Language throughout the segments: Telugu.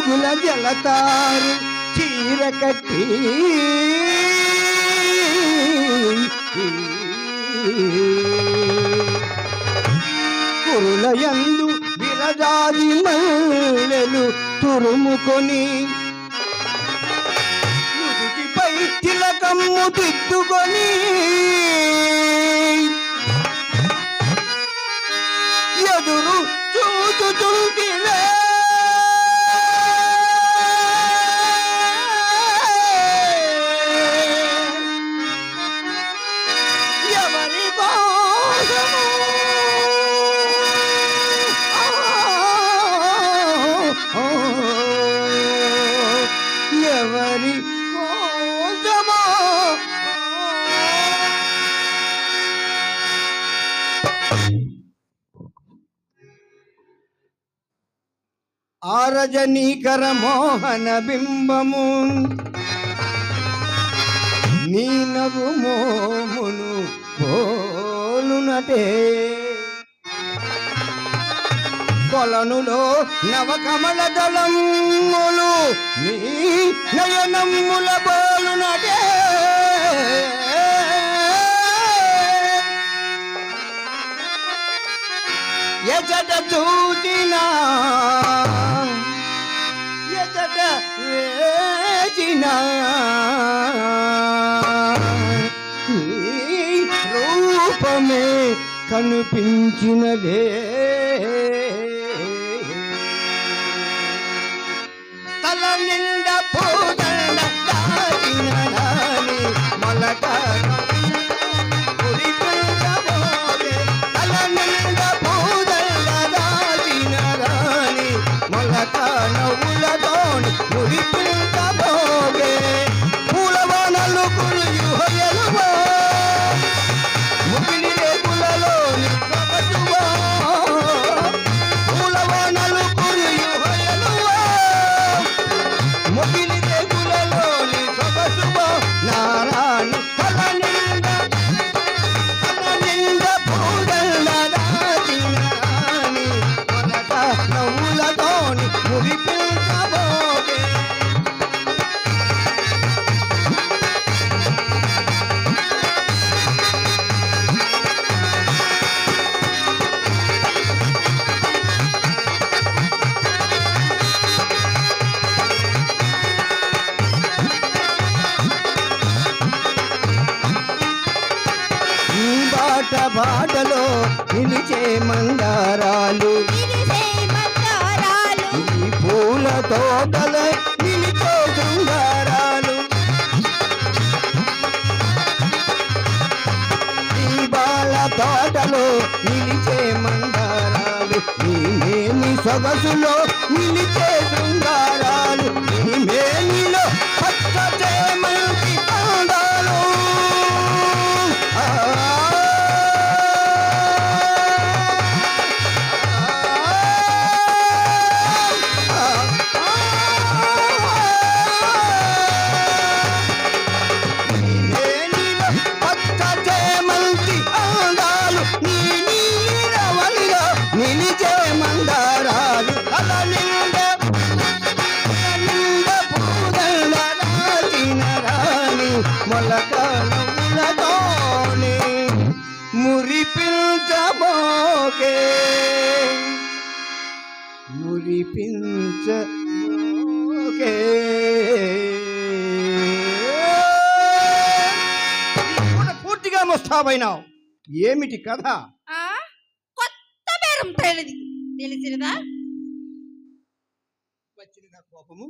వెలుగుల జలతారు చీర కట్టి కురులయందు విరజాది మల్లెలు తురుముకొని ముదుటిపై తిలకమ్ము దిద్దుకొని ఎదురు చూచుచుంటిలే ఎవరి కోసము ఎవరి కోసమో ఆరజనీకర మోహన బింబము నీ నగు మోమును పోలునటే కొలనులో నవకమల దళములు నీ నయనమ్ముల పోలునటే ఎచట చూచినా ఎచట వేచినా నీ రూపమే కనిపించినదే తల నిండా పూదండ దాచిన రాణి మొలక నవ్వులతోని మురిపించబోగే పూలవనలు కురియుహయలువో ముగిలి రేకులలోని సొగసువో పూలవనలు కురియుహయలువో ముగిలి రేకులలోని సొగసువో నారాణి కల నిండా పూదల్ల దాచిన రాణి మొలక నవ్వులతోని మురిపించబోగే ఈ బాటలో నిలిచే మందారాలు ఈ పూల తోటల నిలిచే శృంగారాలు ఈ బాల తోటలో నిలిచే మందారాలు ఈ మేని సొగసులో నిలిచే శృంగారాలు ఈ మేనిలో పచ్చ చేమంతి అందాలు నిలిచే మందారాలు కల నిండా పూదల్ల దాచిన రాణి మొలక నవ్వులతోని మురిపించబోగే మురిపించబోగే పూర్తిగా ముస్తాబైనావు ఏమిటి కథ తెలిసినదా వచ్చిన కోపము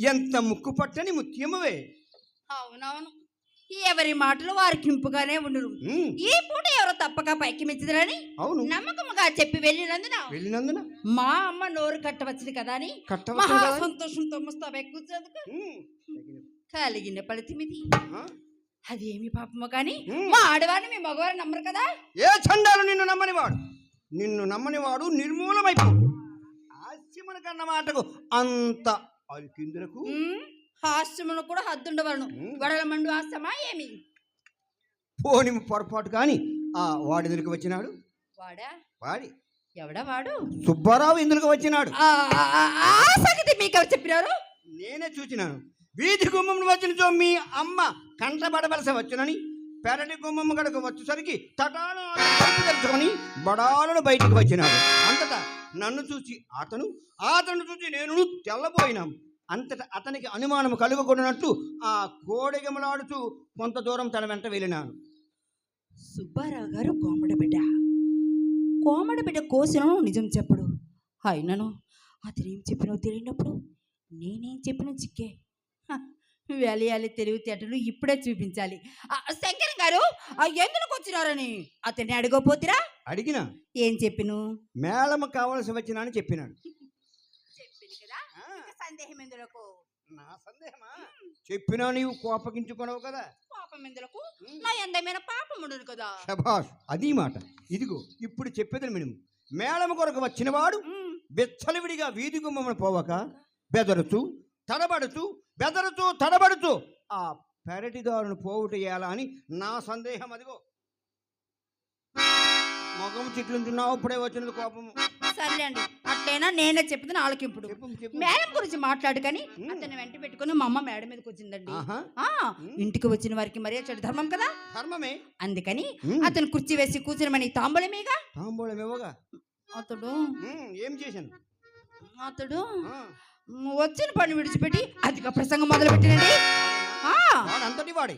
ఎంత ముక్కు పట్టని ముత్యమువే అవునవును ఎవరి మాటలు వారికి ఇంపుగానే ఉండును ఈ పూట ఎవరో తప్పక పైకి మెచ్చిదరని అవును నమ్మకముగా చెప్పి వెళ్ళినందున మా అమ్మ నోరు కట్టవచ్చింది కదా అని మహా సంతోషంతో ముస్తాబై కూర్చోదుకు కలిగిన ఫలితమిది అదేమి పాపమో కానీ మా ఆడవారిని మీ మగవారు నమ్మరు కదా ఏ చండాలు నిన్ను నమ్మని వాడు నిర్మూలమైపో హాస్యమున కన్న మాటకు అంత అలికిందులకు హాస్యమును కూడా హద్దుండవలను వడల మండు హాస్యమా ఏమి పోని పొరపాటు కాని ఆ వాడి దగ్గరికి వచ్చినాడు వాడా వాడి ఎవడా వాడు? సుబ్బారావు ఇందులోకి వచ్చినాడు. ఆ సంగతి మీకెవరు చెప్పినారు? నేనే చూచినాను. వీధి గుమ్మం వచ్చినచో మీ అమ్మ కంటబడవలసి వచ్చునని పెరటి గుమ్మమ్మ గడకు వచ్చేసరికి తటాను తెలుసుకొని బడాలను బయటికి వచ్చినాడు. అంతటా నన్ను చూసి అతను చూసి నేను తెల్లబోయినాం. అంతటా అతనికి అనుమానం కలుగకూడనట్లు ఆ కోడిగమలాడుతూ కొంత దూరం తన వెంట వెళ్ళినాను. సుబ్బారావు గారు కోమడ బిడ్డ కోసినను నిజం చెప్పడు. అయినను అతనేం చెప్పినో తెలియనప్పుడు నేనేం చెప్పిన చిక్కే. వేలయాలి తెలివితేటలు ఇప్పుడే చూపించాలి. శంకర్ గారు ఎందుకు వచ్చినారని అతన్ని అడగపోతురా? అడిగినా. ఏం చెప్పిను? మేళమ కావలసి వచ్చినా అని చెప్పినాడు. చెప్పింది కదా, సందేహం ఎందులకు? నా సందేహమా? చెప్పినా నీవు కోపగించుకున్నావు కదా. పాపం ఎందులకు? నా ఎందమైన పాపం ఉండదు కదా. శభాష్, అది మాట. ఇదిగో ఇప్పుడు చెప్పేదని మినుము. మేళమ కొరకు వచ్చినవాడు బెచ్చలివిడిగా వీధి గుమ్మను పోవక బెదరుతూ తడబడుతూ ఆ పెరటిదారును పోవుట ఎలా అని నా సందేహం. అదిగో మొగం చిట్లుంటున్నావు, ఇప్పుడే వచ్చినది కోపము. సర్లే అండి, అట్లయినా నేనే చెప్తున్నా ఆలకింపుడు. మేడం గురించి మాట్లాడు కానీ అతన్ని వెంట పెట్టుకుని మా అమ్మ మేడం మీదకి వచ్చిందండి. ఇంటికి వచ్చిన వారికి మరీ చెడు ధర్మం కదా. ధర్మమే. అందుకని అతను కుర్చీ వేసి కూర్చుని తాంబూలమేగా. తాంబూలమేవోగా. అతడు ఏం చేశాను? అతడు వచ్చిన పని విడిచిపెట్టి అధిక ప్రసంగం మొదలు పెట్టినండి. అంతటి వాడే.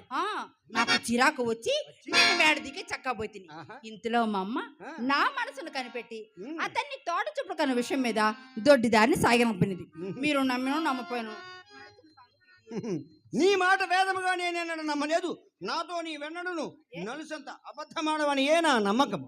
నాకు చిరాకు వచ్చి నేను మేడ దిగి చక్కపోయి. ఇంతలో మా అమ్మ నా మనసును కనిపెట్టి అతన్ని తోట చూపుడు కన్న విషయం మీద దొడ్డిదారిని సాగనంపినది. మీరు నమ్మిన నమ్మపోయాను. నీ మాట వేదముగా నేనేనని నమ్మలేదు. నాతో నీ వెన్నడును నలుసంత అబద్ధమాడవని ఏ నా నమ్మకం.